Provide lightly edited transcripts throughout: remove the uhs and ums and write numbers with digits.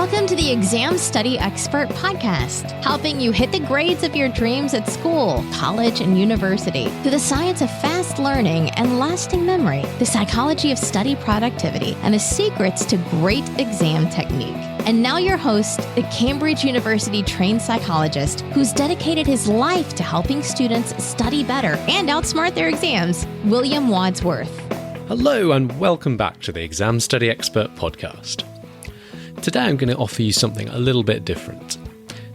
Welcome to the Exam Study Expert Podcast, helping you hit the grades of your dreams at school, college, and university through the science of fast learning and lasting memory, the psychology of study productivity, and the secrets to great exam technique. And now your host, the Cambridge University trained psychologist who's dedicated his life to helping students study better and outsmart their exams, William Wadsworth. Hello and welcome back to the Exam Study Expert Podcast. Today I'm going to offer you something a little bit different.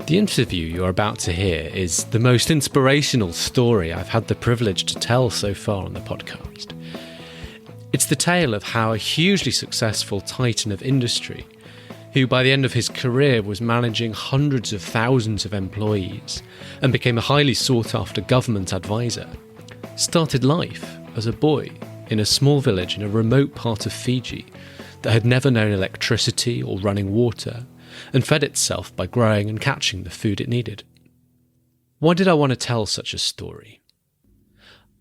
The interview you're about to hear is the most inspirational story I've had the privilege to tell so far on the podcast. It's the tale of how a hugely successful titan of industry, who by the end of his career was managing hundreds of thousands of employees and became a highly sought-after government advisor, started life as a boy in a small village in a remote part of Fiji that had never known electricity or running water, and fed itself by growing and catching the food it needed. Why did I want to tell such a story?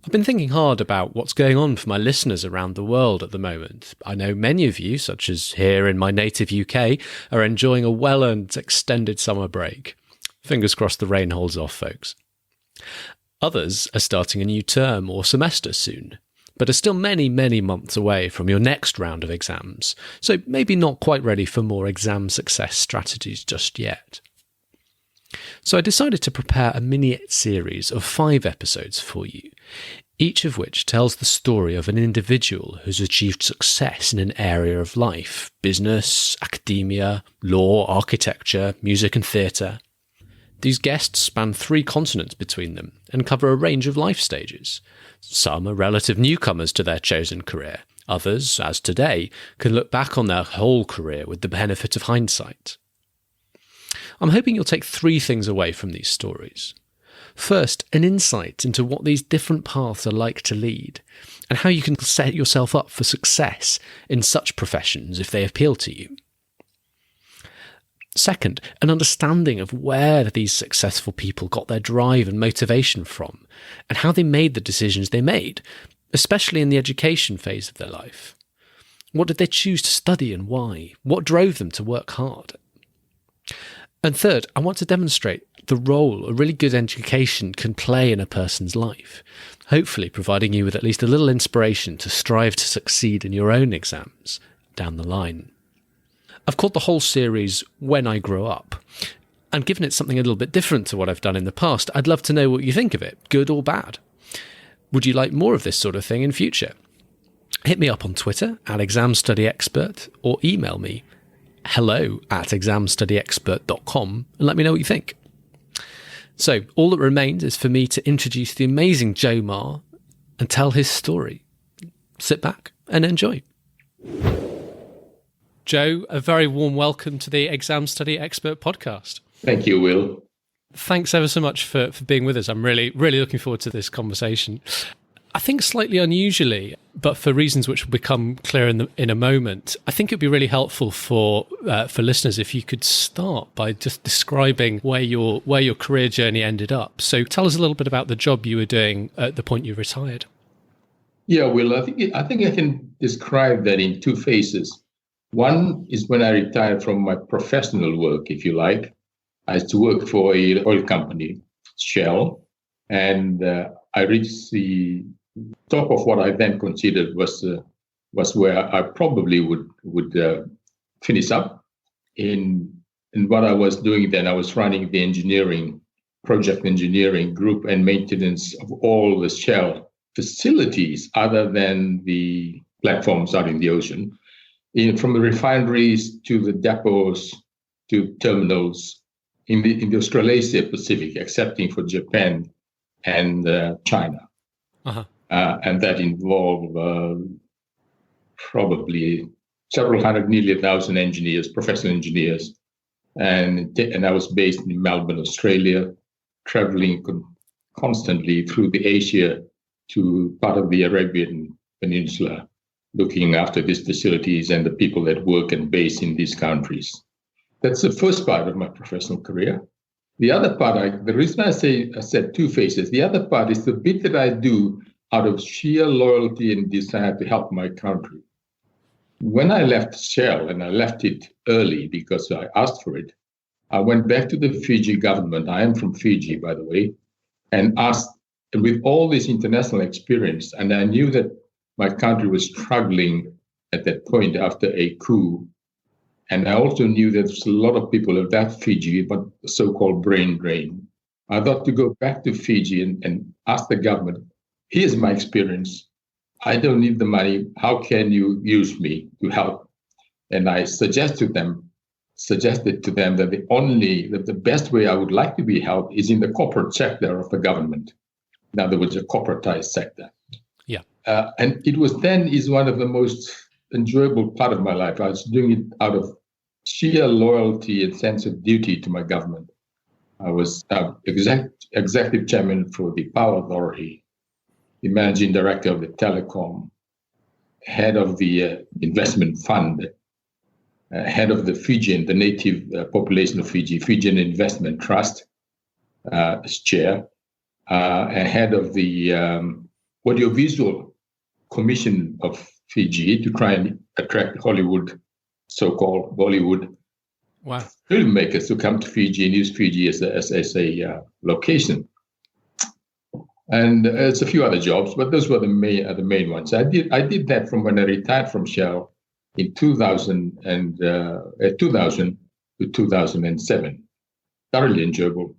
I've been thinking hard about what's going on for my listeners around the world at the moment. I know many of you, such as here in my native UK, are enjoying a well-earned extended summer break. Fingers crossed the rain holds off, folks. Others are starting a new term or semester soon, but are still many, many months away from your next round of exams, so maybe not quite ready for more exam success strategies just yet. So I decided to prepare a mini-series of 5 episodes for you, each of which tells the story of an individual who's achieved success in an area of life: business, academia, law, architecture, music and theatre. These guests span 3 continents between them and cover a range of life stages. Some are relative newcomers to their chosen career. Others, as today, can look back on their whole career with the benefit of hindsight. I'm hoping you'll take 3 things away from these stories. First, an insight into what these different paths are like to lead, and how you can set yourself up for success in such professions if they appeal to you. Second, an understanding of where these successful people got their drive and motivation from, and how they made the decisions they made, especially in the education phase of their life. What did they choose to study and why? What drove them to work hard? And third, I want to demonstrate the role a really good education can play in a person's life, hopefully providing you with at least a little inspiration to strive to succeed in your own exams down the line. I've called the whole series When I Grow Up, and given it something a little bit different to what I've done in the past, I'd love to know what you think of it, good or bad. Would you like more of this sort of thing in future? Hit me up on Twitter @ExamStudyExpert or email me hello@examstudyexpert.com and let me know what you think. So all that remains is for me to introduce the amazing Josaia Mar and tell his story. Sit back and enjoy. Joe, a very warm welcome to the Exam Study Expert Podcast. Thank you, Will. Thanks ever so much for being with us. I'm really looking forward to this conversation. I think slightly unusually, but for reasons which will become clear in a moment, I think it'd be really helpful for listeners if you could start by just describing where your career journey ended up. So tell us a little bit about the job you were doing at the point you retired. Yeah, Will, I think I can describe that in 2 phases. One is when I retired from my professional work, if you like. I used to work for an oil company, Shell, and I reached the top of what I then considered was where I probably would finish up. In what I was doing then, I was running the project engineering group and maintenance of all the Shell facilities other than the platforms out in the ocean. From the refineries to the depots to terminals in the Australasia Pacific, excepting for Japan and China. Uh-huh. And that involved probably several hundred, nearly 1,000 engineers, professional engineers. And I was based in Melbourne, Australia, traveling constantly through the Asia to part of the Arabian Peninsula, looking after these facilities and the people that work and base in these countries. That's the first part of my professional career. The other part, the reason I said 2 phases, the other part is the bit that I do out of sheer loyalty and desire to help my country. When I left Shell, and I left it early because I asked for it, I went back to the Fiji government. I am from Fiji, by the way, and asked, with all this international experience, and I knew that my country was struggling at that point after a coup. And I also knew that there's a lot of people who left Fiji, but so-called brain drain. I thought to go back to Fiji and ask the government, here's my experience. I don't need the money. How can you use me to help? And I suggested to them that the best way I would like to be helped is in the corporate sector of the government. In other words, a corporatized sector. Yeah. And it was then is one of the most enjoyable part of my life. I was doing it out of sheer loyalty and sense of duty to my government. I was executive chairman for the Power Authority, the managing director of the telecom, head of the investment fund, head of the Fijian, the native population of Fiji, Fijian Investment Trust, as chair, and head of the audiovisual commission of Fiji to try and attract Hollywood, so-called Bollywood filmmakers to come to Fiji and use Fiji as a location. And it's a few other jobs, but those were the main ones. I did that from when I retired from Shell in 2000 to 2007. Thoroughly enjoyable,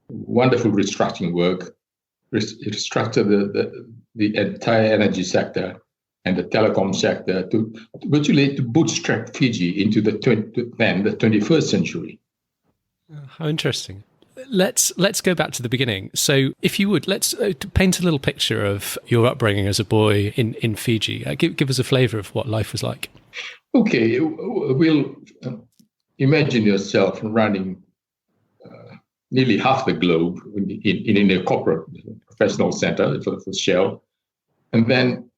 wonderful restructuring work. Restructure the entire energy sector and the telecom sector to virtually to bootstrap Fiji into the 21st century. How interesting. Let's go back to the beginning. So if you would, let's paint a little picture of your upbringing as a boy in Fiji. Give us a flavour of what life was like. Okay, we'll imagine yourself running nearly half the globe in a corporate professional center for Shell, and then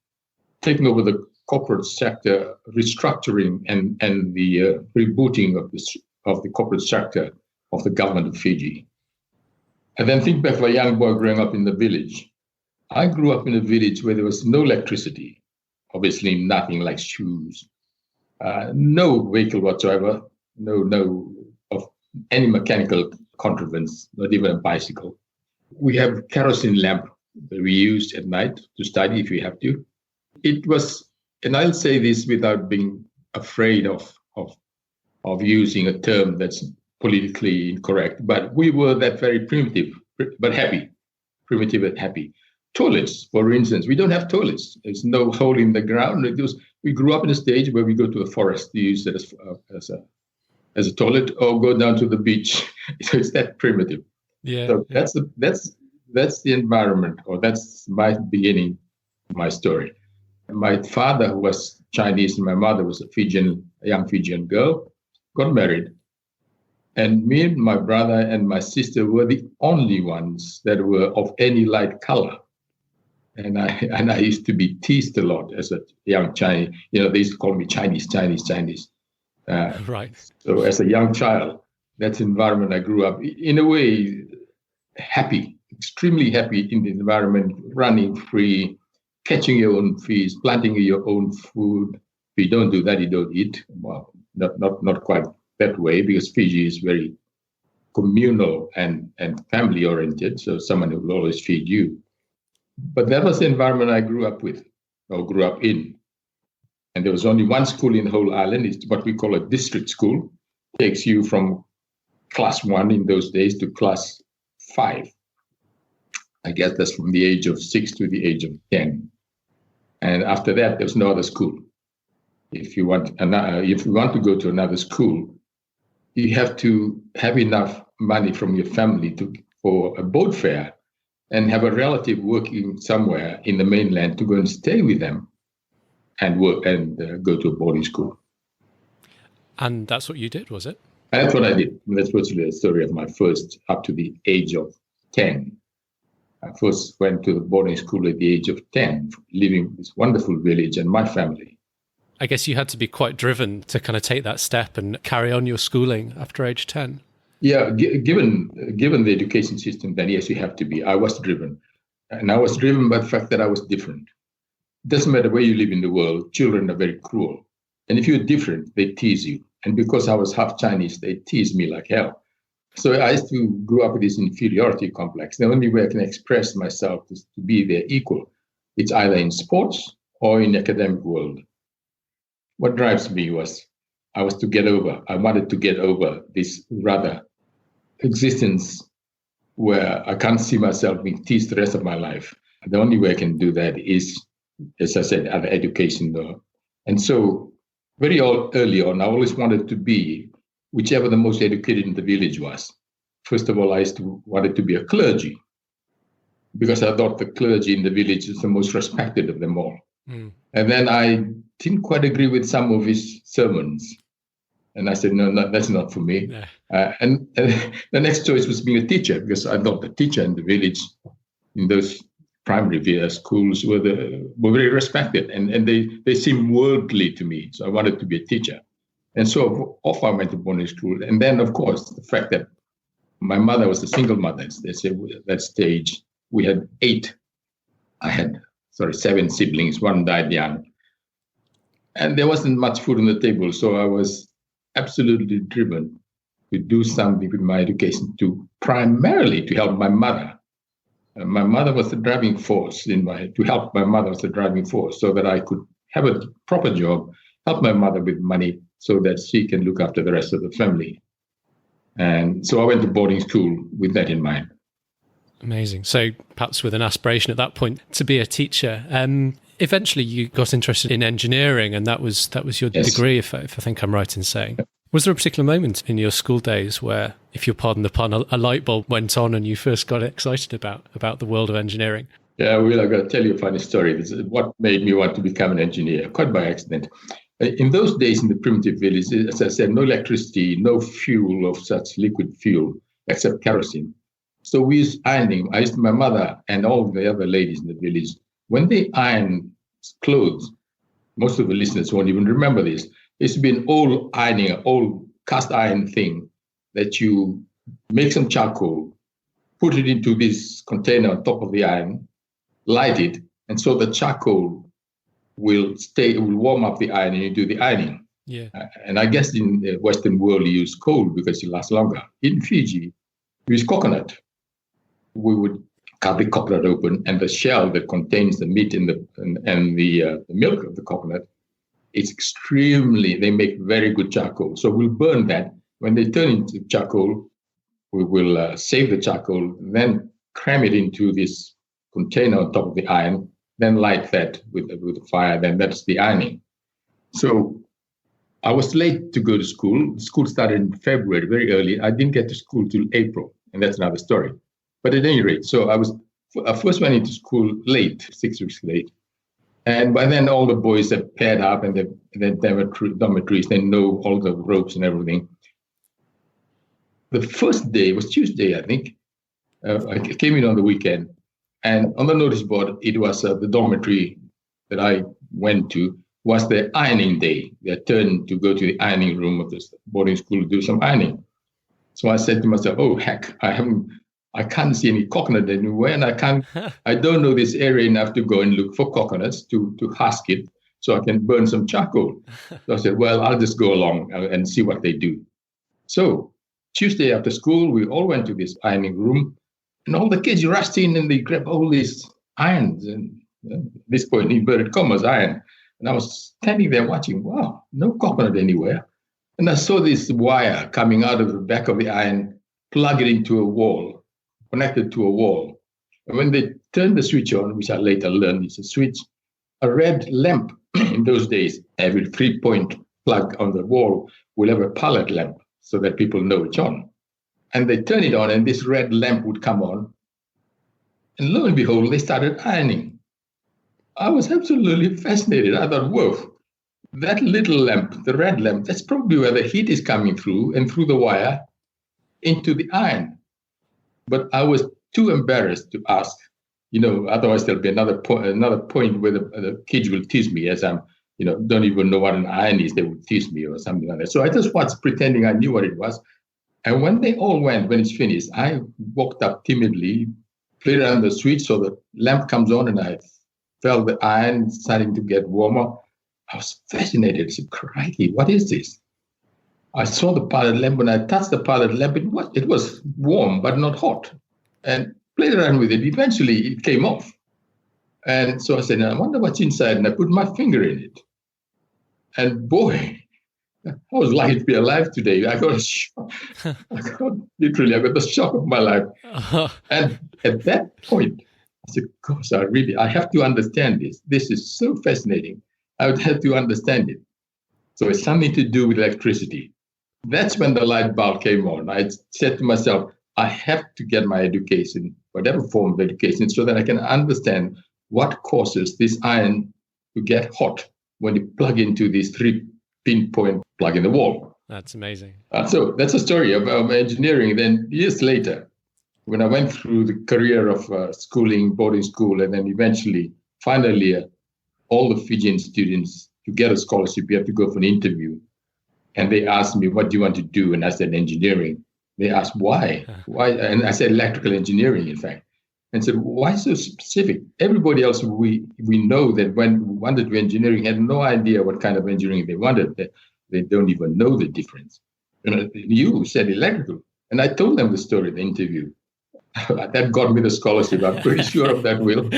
taking over the corporate sector, restructuring and the rebooting of the corporate sector of the government of Fiji. And then think back of a young boy growing up in the village. I grew up in a village where there was no electricity, obviously nothing like shoes, no vehicle whatsoever, no of any mechanical contrivance, not even a bicycle. We have kerosene lamp that we use at night to study if we have to. It was, and I'll say this without being afraid of using a term that's politically incorrect, but we were that very primitive but happy. Primitive but happy. Toilets, for instance, we don't have toilets. There's no hole in the ground. We grew up in a stage where we go to the forest to use it as a toilet or go down to the beach. So it's that primitive. Yeah. So that's the environment, or that's my beginning, my story. My father, who was Chinese, and my mother was a young Fijian girl, got married. And me and my brother and my sister were the only ones that were of any light color. And I used to be teased a lot as a young Chinese. They used to call me Chinese. Right. So as a young child, that's the environment I grew up in a way, happy, extremely happy in the environment, running free, catching your own fish, planting your own food. If you don't do that, you don't eat. Well, not quite that way, because Fiji is very communal and family oriented. So someone who will always feed you. But that was the environment I grew up in. And there was only one school in the whole island. It's what we call a district school. It takes you from class 1 in those days to class 5. I guess that's from the age of 6 to the age of 10. And after that, there's no other school. If you want to go to another school, you have to have enough money from your family for a boat fare and have a relative working somewhere in the mainland to go and stay with them and work and go to a boarding school. And that's what you did, was it? That's what I did. That's virtually the story of my first, up to the age of 10. I first went to the boarding school at the age of 10, living in this wonderful village and my family. I guess you had to be quite driven to kind of take that step and carry on your schooling after age 10. Yeah, given the education system, then yes, you have to be. I was driven. And I was driven by the fact that I was different. It doesn't matter where you live in the world, children are very cruel. And if you're different, they tease you. And because I was half Chinese, they teased me like hell. So I used to grow up with this inferiority complex. The only way I can express myself is to be their equal. It's either in sports or in the academic world. What drives me was I wanted to get over this rather existence where I can't see myself being teased the rest of my life. The only way I can do that is, as I said, other education though. And so very early on, I always wanted to be whichever the most educated in the village was. First of all, I wanted to be a clergy because I thought the clergy in the village is the most respected of them all. Mm. And then I didn't quite agree with some of his sermons. And I said, no, that's not for me. Yeah. And the next choice was being a teacher, because I thought the teacher in the village, in those primary schools, were very respected, and they seemed worldly to me. So I wanted to be a teacher. And so off I went to boarding school. And then, of course, the fact that my mother was a single mother, they say at that stage, we had 7 siblings, one died young. And there wasn't much food on the table, so I was absolutely driven to do something with my education primarily to help my mother. My mother was the driving force to help my mother was the driving force so that I could have a proper job, help my mother with money so that she can look after the rest of the family. And so I went to boarding school with that in mind. Amazing. So perhaps with an aspiration at that point to be a teacher. Eventually you got interested in engineering, and that was your degree, if I think I'm right in saying. Was there a particular moment in your school days where, if you'll pardon the pun, a light bulb went on and you first got excited about the world of engineering? Yeah, well, I've got to tell you a funny story. This is what made me want to become an engineer, quite by accident. In those days in the primitive village, as I said, no electricity, no fuel of such liquid fuel except kerosene. So we used ironing. My mother and all the other ladies in the village, when they iron clothes, most of the listeners won't even remember this. It used to be an old ironing, an old cast iron thing that you make some charcoal, put it into this container on top of the iron, light it, and so the charcoal will warm up the iron and you do the ironing. Yeah. And I guess in the Western world you use coal because it lasts longer. In Fiji, we use coconut. We would cut the coconut open, and the shell that contains the meat and the milk of the coconut, they make very good charcoal. So we'll burn that. When they turn into charcoal, we will save the charcoal, then cram it into this container on top of the iron, then light that with the fire, then that's the ironing. So I was late to go to school. School started in February, very early. I didn't get to school till April, and that's another story. But at any rate, so I first went into school late, 6 weeks late. And by then all the boys had paired up and they were dormitories, they know all the ropes and everything. The first day was Tuesday, I think. I came in on the weekend, and on the notice board, it was the dormitory that I went to was the ironing day. Their turn to go to the ironing room of this boarding school to do some ironing. So I said to myself, oh, heck, I can't see any coconut anywhere, and I don't know this area enough to go and look for coconuts to husk it so I can burn some charcoal. So I said, well, I'll just go along and see what they do. So Tuesday after school, we all went to this ironing room, and all the kids rushed in and they grabbed all these irons, and at this point, inverted commas, iron. And I was standing there watching, wow, no coconut anywhere. And I saw this wire coming out of the back of the iron, plug it into a wall, connected to a wall. And when they turned the switch on, which I later learned is a red lamp in those days, every 3-point plug on the wall will have a palette lamp so that people know it's on. And they turn it on and this red lamp would come on. And lo and behold, they started ironing. I was absolutely fascinated. I thought, whoa, that little lamp, the red lamp, that's probably where the heat is coming through and through the wire into the iron. But I was too embarrassed to ask, otherwise there'll be another point where the kids will tease me as I'm, don't even know what an iron is. They would tease me or something like that. So I just was pretending I knew what it was. And when they all went, when it's finished, I walked up timidly, played around the switch so the lamp comes on and I felt the iron starting to get warmer. I was fascinated. I said, crikey, what is this? I saw the pilot lamp. When I touched the pilot lamp, it was warm, but not hot. And played around with it. Eventually, it came off. And so I said, I wonder what's inside. And I put my finger in it. And boy, I was lucky to be alive today. I got a shock. I got the shock of my life. And at that point, I said, gosh, I have to understand this. This is so fascinating. I would have to understand it. So it's something to do with electricity. That's when the light bulb came on. I said to myself, I have to get my education, whatever form of education, so that I can understand what causes this iron to get hot when you plug into these 3 pinpoint plug in the wall. That's amazing. So that's a story of engineering. Then years later, when I went through the career of schooling, boarding school, and then eventually, finally, all the Fijian students, to get a scholarship, you have to go for an interview. And they asked me, what do you want to do? And I said, engineering. They asked, why? Why? And I said, electrical engineering, in fact. And said, why so specific? Everybody else we know that when we wanted to do engineering had no idea what kind of engineering they wanted. They don't even know the difference. And you said electrical. And I told them the story in the interview. That got me the scholarship. I'm pretty sure of that, Will.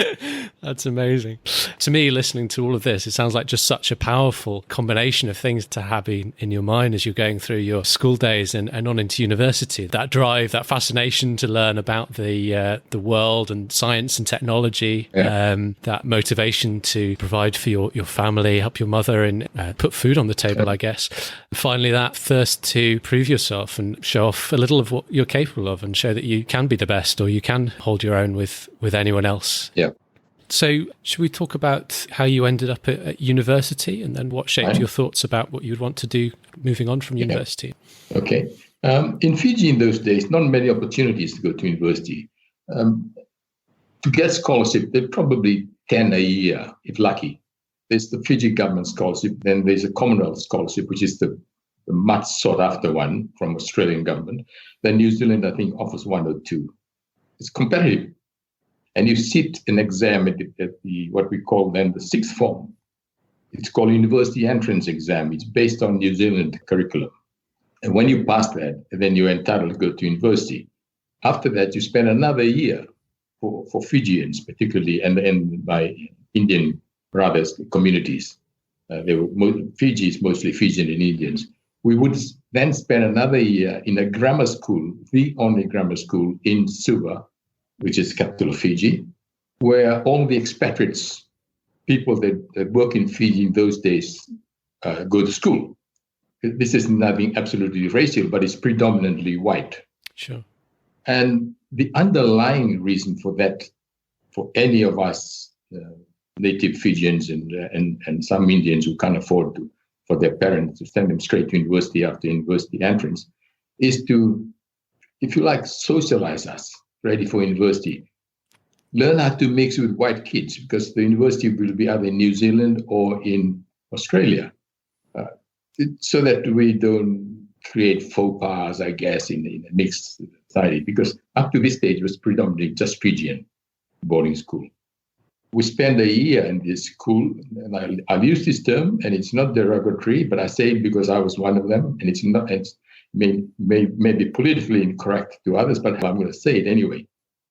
That's amazing. To me, listening to all of this, it sounds like just such a powerful combination of things to have in your mind as you're going through your school days and on into university. That drive, that fascination to learn about the world and science and technology, that motivation to provide for your family, help your mother and put food on the table, I guess. Finally, that thirst to prove yourself and show off a little of what you're capable of and show that you can be the best or you can hold your own with anyone else. Yeah. So should we talk about how you ended up at university and then what shaped your thoughts about what you'd want to do moving on from university? Okay. In Fiji in those days, not many opportunities to go to university. To get scholarship, they're probably 10 a year, if lucky. There's the Fiji government scholarship, then there's a Commonwealth scholarship, which is the much sought after one from Australian government. Then New Zealand, I think, offers 1 or 2. It's competitive. And you sit an exam at the what we call then the 6th form. It's called University Entrance Exam. It's based on New Zealand curriculum. And when you pass that, then you're entitled to go to university. After that, you spend another year for Fijians, particularly, and by Indian brothers, communities. Fiji is mostly Fijian and Indians. We would then spend another year in a grammar school, the only grammar school in Suva, which is the capital of Fiji, where all the expatriates, people that work in Fiji in those days, go to school. This is nothing absolutely racial, but it's predominantly white. Sure. And the underlying reason for that, for any of us native Fijians and some Indians who can't afford for their parents to send them straight to university after university entrance, is to, if you like, socialize us ready for university. Learn how to mix with white kids, because the university will be either in New Zealand or in Australia, so that we don't create faux pas, I guess, in a mixed society, because up to this stage it was predominantly just Fijian boarding school. We spent a year in this school, and I've used this term, and it's not derogatory, but I say it because I was one of them, and it may be politically incorrect to others, but I'm going to say it anyway.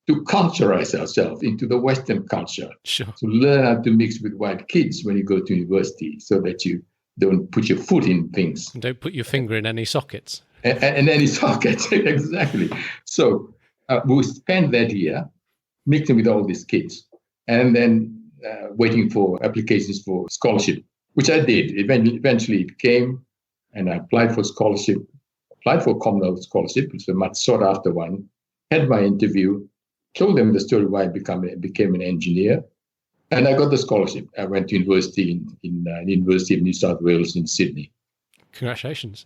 To culturize ourselves into the Western culture, sure. To learn how to mix with white kids when you go to university, so that you don't put your foot in things. And don't put your finger in any sockets. And any sockets, exactly. So we spent that year mixing with all these kids, and then waiting for applications for scholarship, which I did. Eventually it came, and I applied for scholarship, applied for Commonwealth scholarship, which is a much sought after one, had my interview, told them the story why I became an engineer, and I got the scholarship. I went to university in the University of New South Wales in Sydney. Congratulations.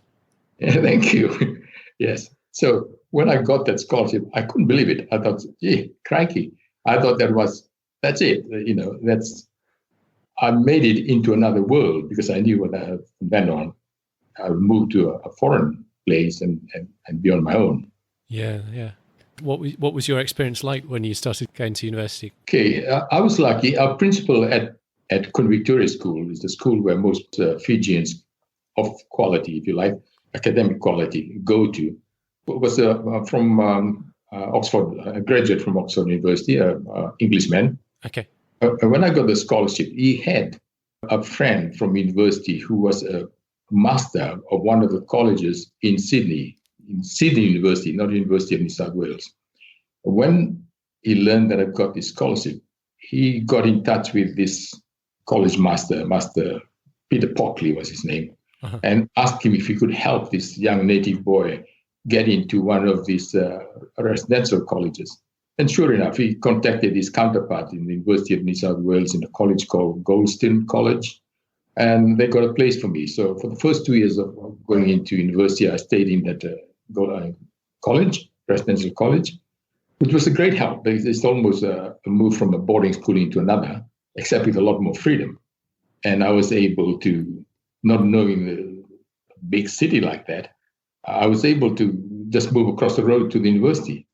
Yeah, thank you. Yes. So when I got that scholarship, I couldn't believe it. I thought, gee, crikey. I thought that's it. I made it into another world, because I knew what I had from then on. I would move to a foreign place and be on my own. Yeah, yeah. What was your experience like when you started going to university? Okay, I was lucky. Our principal at at Convictoria School. It's the school where most Fijians of quality, if you like, academic quality, go to. It was from Oxford, a graduate from Oxford University, an Englishman. Okay. When I got the scholarship, he had a friend from university who was a master of one of the colleges in Sydney University, not University of New South Wales. When he learned that I got this scholarship, he got in touch with this college master Peter Pockley was his name, and asked him if he could help this young native boy get into one of these residential colleges. And sure enough, he contacted his counterpart in the University of New South Wales in a college called Goldstein College, and they got a place for me. So for the first 2 years of going into university, I stayed in that college, residential college, which was a great help. It's almost a move from a boarding school into another, except with a lot more freedom. And I was able to, not knowing the big city like that, I was able to just move across the road to the university,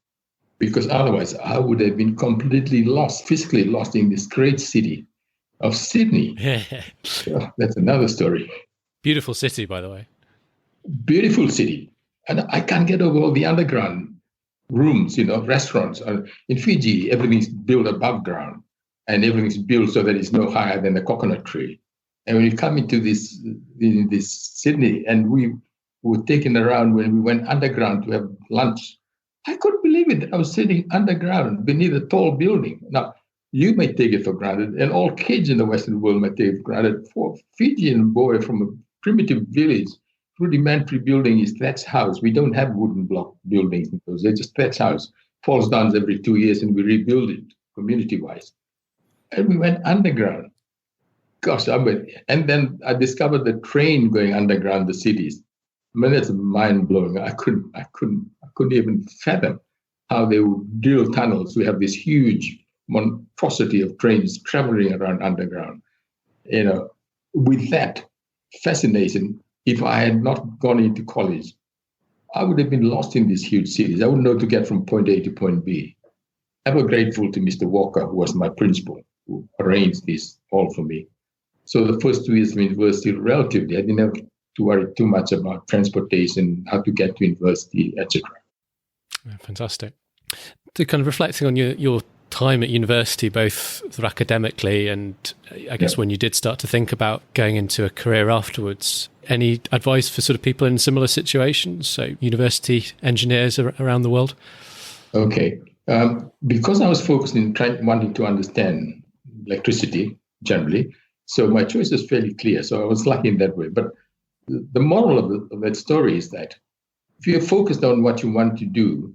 because otherwise I would have been completely lost, physically lost in this great city of Sydney. That's another story. Beautiful city, by the way. Beautiful city. And I can't get over all the underground rooms, restaurants. In Fiji, everything's built above ground, and everything's built so that it's no higher than a coconut tree. And when you come into this Sydney, and we were taken around when we went underground to have lunch, I couldn't believe it. I was sitting underground beneath a tall building. Now, you may take it for granted, and all kids in the Western world may take it for granted. For a Fijian boy from a primitive village, rudimentary building is thatch house. We don't have wooden block buildings because they're just thatch house. Falls down every 2 years, and we rebuild it community-wise. And we went underground. Gosh, and then I discovered the train going underground the cities. I mean, that's mind-blowing. I couldn't even fathom how they would drill tunnels. We have this huge monstrosity of trains traveling around underground. With that fascination, if I had not gone into college, I would have been lost in these huge cities. I wouldn't know to get from point A to point B. I'm grateful to Mr. Walker, who was my principal, who arranged this all for me. So the first 2 years of university, relatively, I didn't have to worry too much about transportation, how to get to university, etc. Fantastic. To kind of reflecting on your time at university, both sort of academically and I guess when you did start to think about going into a career afterwards, any advice for sort of people in similar situations, so university engineers around the world? Okay. Because I was focused in wanting to understand electricity generally, so my choice was fairly clear. So I was lucky in that way. But the moral of that story is that if you're focused on what you want to do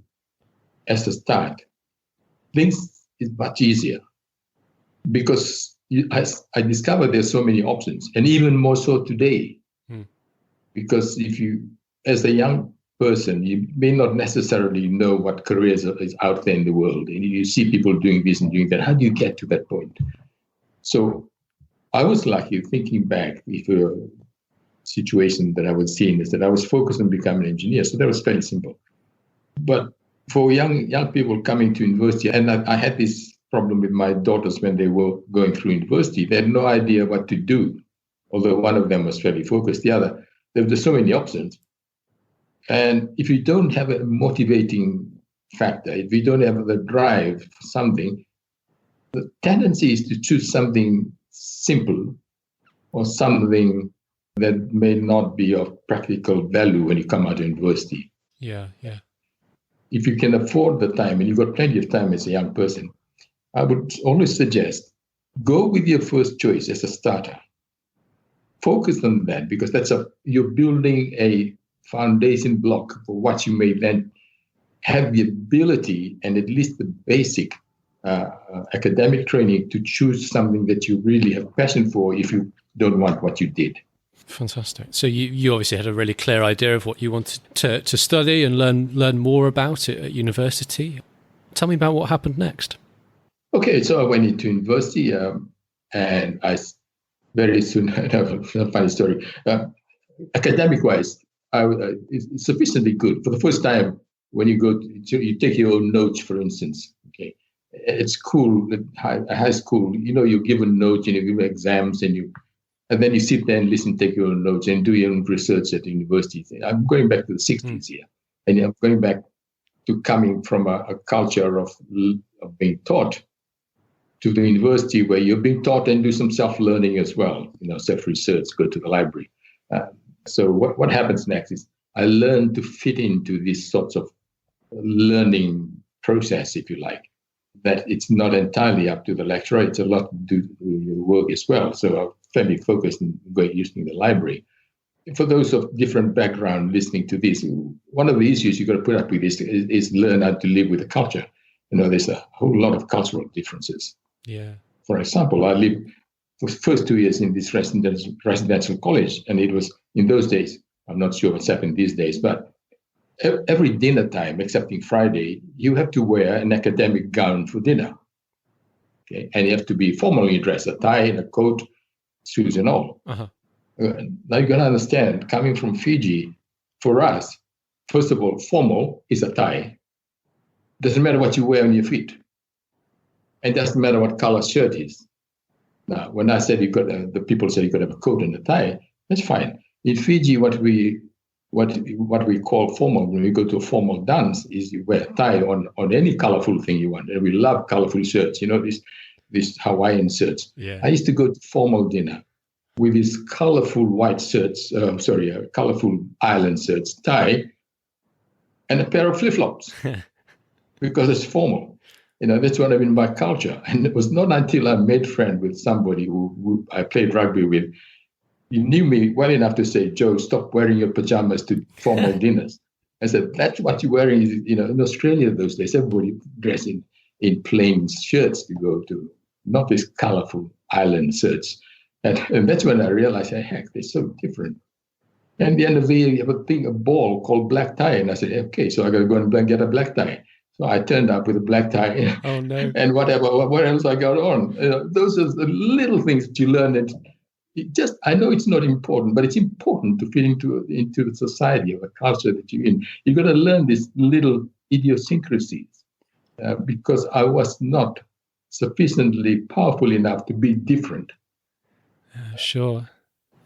as a start, things is much easier, because I discovered there's so many options, and even more so today. Because if you, as a young person, you may not necessarily know what careers is out there in the world, and you see people doing this and doing that. How do you get to that point? So I was lucky, thinking back, if a situation that I was seeing is that I was focused on becoming an engineer, so that was fairly simple. But for young people coming to university, and I had this problem with my daughters when they were going through university. They had no idea what to do, although one of them was fairly focused. The other, there were so many options. And if you don't have a motivating factor, if you don't have the drive for something, the tendency is to choose something simple or something that may not be of practical value when you come out of university. Yeah. If you can afford the time, and you've got plenty of time as a young person, I would always suggest go with your first choice as a starter. Focus on that, because you're building a foundation block for what you may then have the ability and at least the basic academic training to choose something that you really have passion for if you don't want what you did. Fantastic. So you obviously had a really clear idea of what you wanted to study and learn more about it at university. Tell me about what happened next. Okay, so I went into university and I very soon, a funny story, academic-wise, it's sufficiently good. For the first time, when you go, you take your own notes, for instance, okay, at school, at high school, you're given notes and you give exams and then you sit there and listen, take your own notes and do your own research at the university. I'm going back to the 60s here, and I'm going back to coming from a culture of being taught to the university where you're being taught and do some self-learning as well, self-research, go to the library. So what happens next is I learn to fit into these sorts of learning process, if you like, that it's not entirely up to the lecturer. It's a lot to do with your work as well. So I'm fairly focused on using the library. For those of different background listening to this, one of the issues you've got to put up with is learn how to live with the culture. There's a whole lot of cultural differences. Yeah. For example, I lived for the first 2 years in this residential college, and it was in those days, I'm not sure what's happened these days, but every dinner time, excepting Friday, you have to wear an academic gown for dinner. Okay, and you have to be formally dressed, a tie and a coat, shoes and all. Uh-huh. Now you got to understand, coming from Fiji, for us, first of all, formal is a tie. Doesn't matter what you wear on your feet. And doesn't matter what color shirt is. Now, when I said the people said you could have a coat and a tie, that's fine. In Fiji, what we call formal, when we go to a formal dance, is you wear a tie on any colorful thing you want. And we love colorful shirts, these Hawaiian shirts. Yeah. I used to go to formal dinner with these colorful white shirts, colorful island shirts, tie, and a pair of flip-flops because it's formal. That's what I mean by culture. And it was not until I made friends with somebody who I played rugby with, he knew me well enough to say, Joe, stop wearing your pajamas to formal dinners. I said, that's what you're wearing. In Australia those days, everybody dressed in plain shirts to go to, not these colorful island shirts. And that's when I realized, heck, they're so different. And at the end of the year, you have a ball called black tie. And I said, okay, so I got to go and get a black tie. So I turned up with a black tie. Oh, no. And what else I got on. Those are the little things that you learn. And I know it's not important, but it's important to fit into the society or the culture that you're in. You've got to learn these little idiosyncrasies because I was not sufficiently powerful enough to be different. Sure.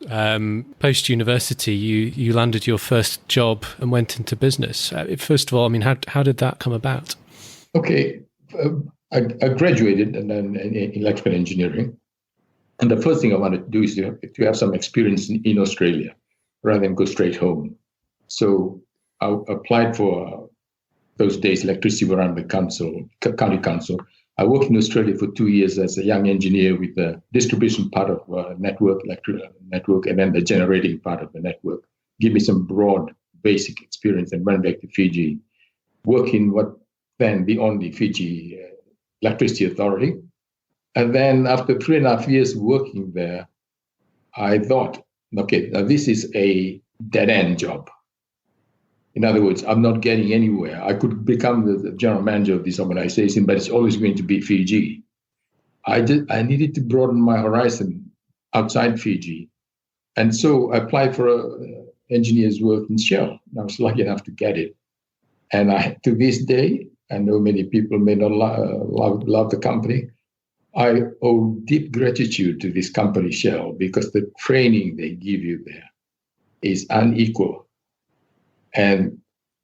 Post-university, you landed your first job and went into business. First of all, how did that come about? Okay. I graduated in electrical engineering. And the first thing I wanted to do is to have some experience in Australia rather than go straight home. So I applied for those days electricity around the county council. I worked in Australia for 2 years as a young engineer with the distribution part of electrical network, and then the generating part of the network. Give me some broad, basic experience, and went back to Fiji, working what then the only Fiji Electricity Authority. And then after 3.5 years working there, I thought, okay, now this is a dead-end job. In other words, I'm not getting anywhere. I could become the general manager of this organization, but it's always going to be Fiji. I needed to broaden my horizon outside Fiji. And so I applied for an engineer's work in Shell. And I was lucky enough to get it. And to this day, I know many people may not love the company. I owe deep gratitude to this company, Shell, because the training they give you there is unequal. And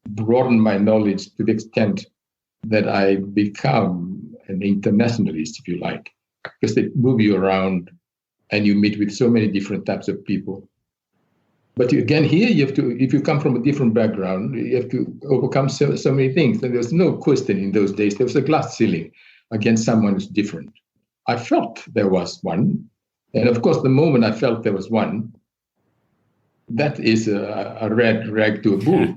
broaden my knowledge to the extent that I become an internationalist, if you like, because they move you around and you meet with so many different types of people. But again, here you have to, if you come from a different background, you have to overcome so many things. And there's no question in those days. There was a glass ceiling against someone who's different. I felt there was one. And of course, the moment I felt there was one, that is a red rag to a bull.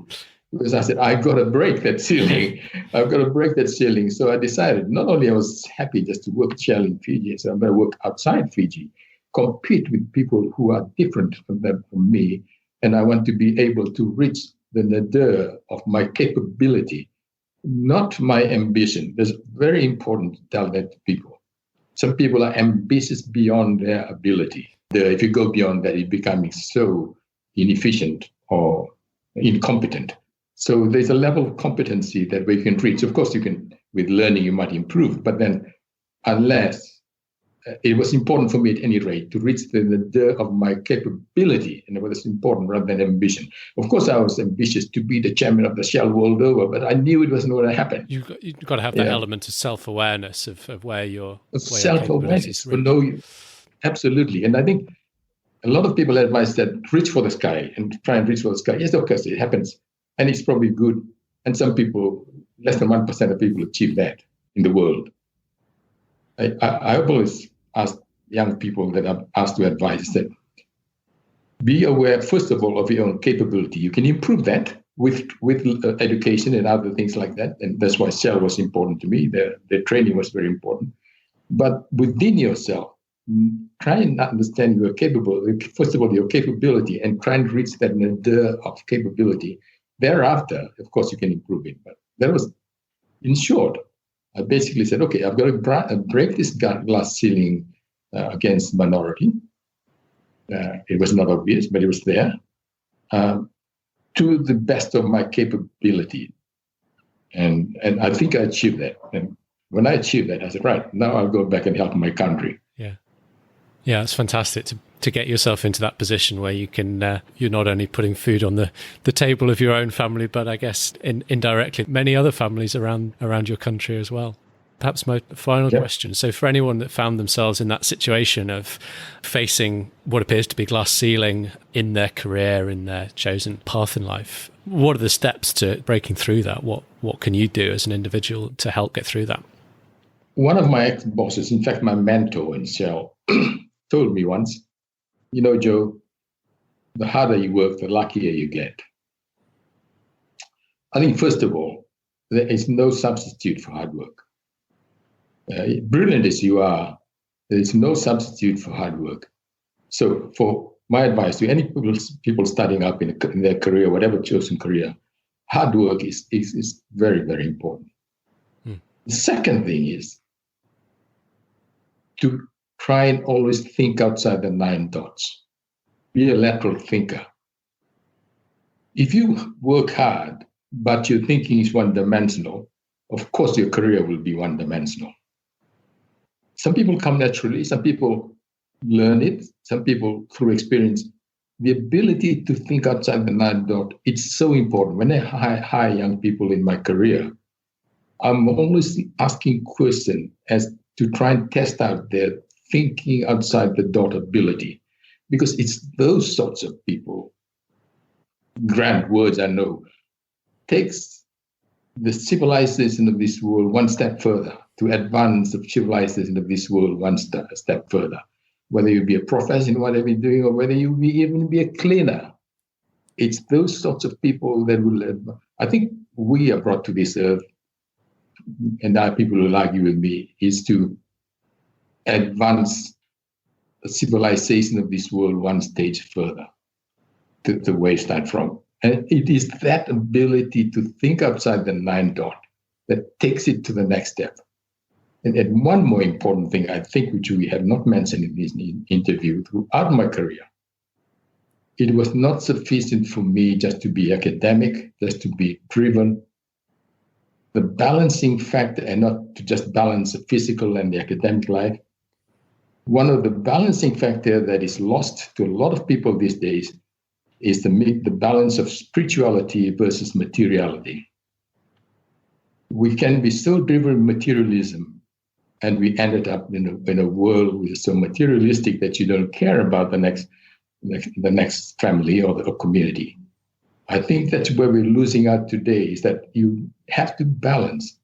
Because I said, I got to break that ceiling. I've got to break that ceiling. So I decided, not only I was happy just to work Shell in Fiji, so I'm going to work outside Fiji, compete with people who are different from me. And I want to be able to reach the nadir of my capability, not my ambition. That's very important to tell that to people. Some people are ambitious beyond their ability. If you go beyond that, it's becoming so inefficient or incompetent. So there's a level of competency that we can reach. Of course, you can with learning you might improve. But then, unless it was important for me at any rate to reach the nadir of my capability, and it was important rather than ambition. Of course, I was ambitious to be the champion of the Shell world over, but I knew it wasn't going to happen. You've got to have that element of self-awareness of where your self-awareness. Absolutely. And I think a lot of people advise that reach for the sky and try and reach for the sky. Yes, of course, it happens. And it's probably good. And some people, less than 1% of people achieve that in the world. I always ask young people that I'm asked to advise that be aware, first of all, of your own capability. You can improve that with education and other things like that. And that's why Shell was important to me. The training was very important. But within yourself, try and understand your capability. First of all, your capability, and try and reach that nadir of capability. Thereafter, of course, you can improve it. But that was, in short, I basically said, okay, I've got to break this glass ceiling against minority. It was not obvious, but it was there, to the best of my capability. And I think I achieved that. And when I achieved that, I said, right, now I'll go back and help my country. Yeah, it's fantastic to get yourself into that position where you can, you're not only putting food on the table of your own family, but I guess indirectly many other families around your country as well. Perhaps my final question. So for anyone that found themselves in that situation of facing what appears to be glass ceiling in their career, in their chosen path in life, what are the steps to breaking through that? What can you do as an individual to help get through that? One of my ex-bosses, in fact, my mentor in Shell, told me once, you know, Joe, the harder you work, the luckier you get. I think, first of all, there is no substitute for hard work. Brilliant as you are, there is no substitute for hard work. So for my advice to any people starting up in their career, whatever chosen career, hard work is very, very important. The second thing is to try and always think outside the 9 dots. Be a lateral thinker. If you work hard, but your thinking is one-dimensional, of course your career will be one-dimensional. Some people come naturally, some people learn it, some people through experience. The ability to think outside the 9 dot, it's so important. When I hire young people in my career, I'm always asking questions as to try and test out their thinking outside the dot ability, because it's those sorts of people, grand words I know, takes the civilization of this world one step further, to advance the civilization of this world one step further. Whether you be a professor in whatever you're doing, or whether you even be a cleaner, it's those sorts of people that will. I think we are brought to this earth, and there are people who will argue with me, is to advance the civilization of this world one stage further to where we start from. And it is that ability to think outside the 9 dot that takes it to the next step. And one more important thing, I think, which we have not mentioned in this interview, throughout my career, it was not sufficient for me just to be academic, just to be driven. The balancing factor, and not to just balance the physical and the academic life, one of the balancing factor that is lost to a lot of people these days is the balance of spirituality versus materiality. We can be so driven with materialism, and we ended up in a world which is so materialistic that you don't care about the next family or the community. I think that's where we're losing out today, is that you have to balance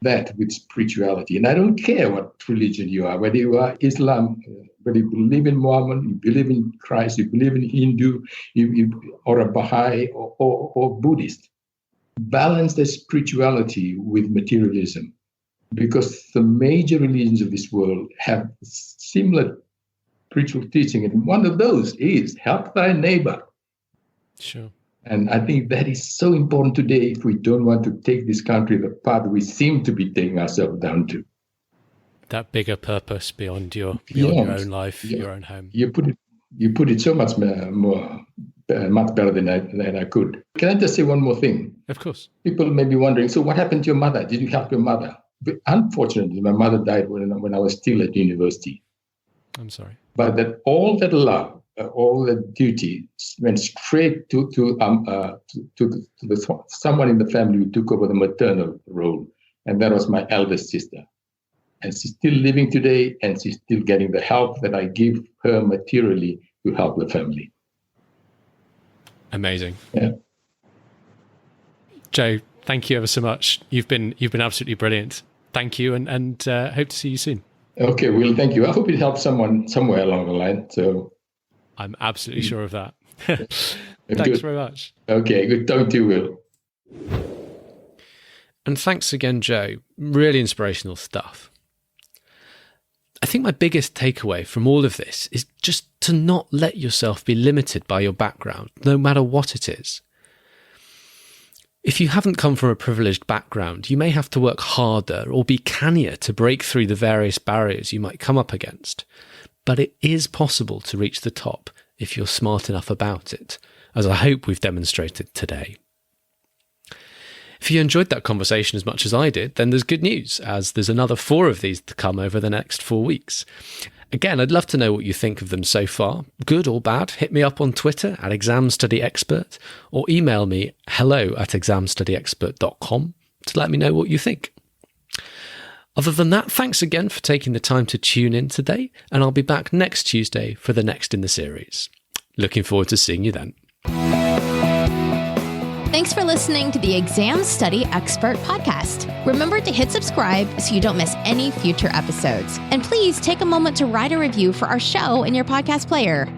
that with spirituality. And I don't care what religion you are, whether you are Islam, whether you believe in Muhammad, you believe in Christ, you believe in Hindu, or a Baha'i or Buddhist. Balance the spirituality with materialism, because the major religions of this world have similar spiritual teaching. And one of those is help thy neighbor. Sure. And I think that is so important today if we don't want to take this country the path we seem to be taking ourselves down to. That bigger purpose beyond your own life, your own home. You put it so much more much better than I could. Can I just say one more thing? Of course. People may be wondering, so what happened to your mother? Did you help your mother? But unfortunately, my mother died when I was still at university. I'm sorry. But that all that love, all that duty went straight to someone in the family who took over the maternal role. And that was my eldest sister. And she's still living today, and she's still getting the help that I give her materially to help the family. Amazing. Yeah. Joe, thank you ever so much. You've been absolutely brilliant. Thank you, and hope to see you soon. Okay, well, thank you. I hope it helps someone somewhere along the line. So I'm absolutely sure of that. Thanks good. very much. Okay, good talking to you, Will. And thanks again, Joe. Really inspirational stuff. I think my biggest takeaway from all of this is just to not let yourself be limited by your background, no matter what it is. If you haven't come from a privileged background, you may have to work harder or be cannier to break through the various barriers you might come up against. But it is possible to reach the top if you're smart enough about it, as I hope we've demonstrated today. If you enjoyed that conversation as much as I did, then there's good news, as there's another 4 of these to come over the next 4 weeks. Again, I'd love to know what you think of them so far. Good or bad, hit me up on Twitter at examstudyexpert or email me hello@examstudyexpert.com to let me know what you think. Other than that, thanks again for taking the time to tune in today, and I'll be back next Tuesday for the next in the series. Looking forward to seeing you then. Thanks for listening to the Exam Study Expert podcast. Remember to hit subscribe so you don't miss any future episodes. And please take a moment to write a review for our show in your podcast player.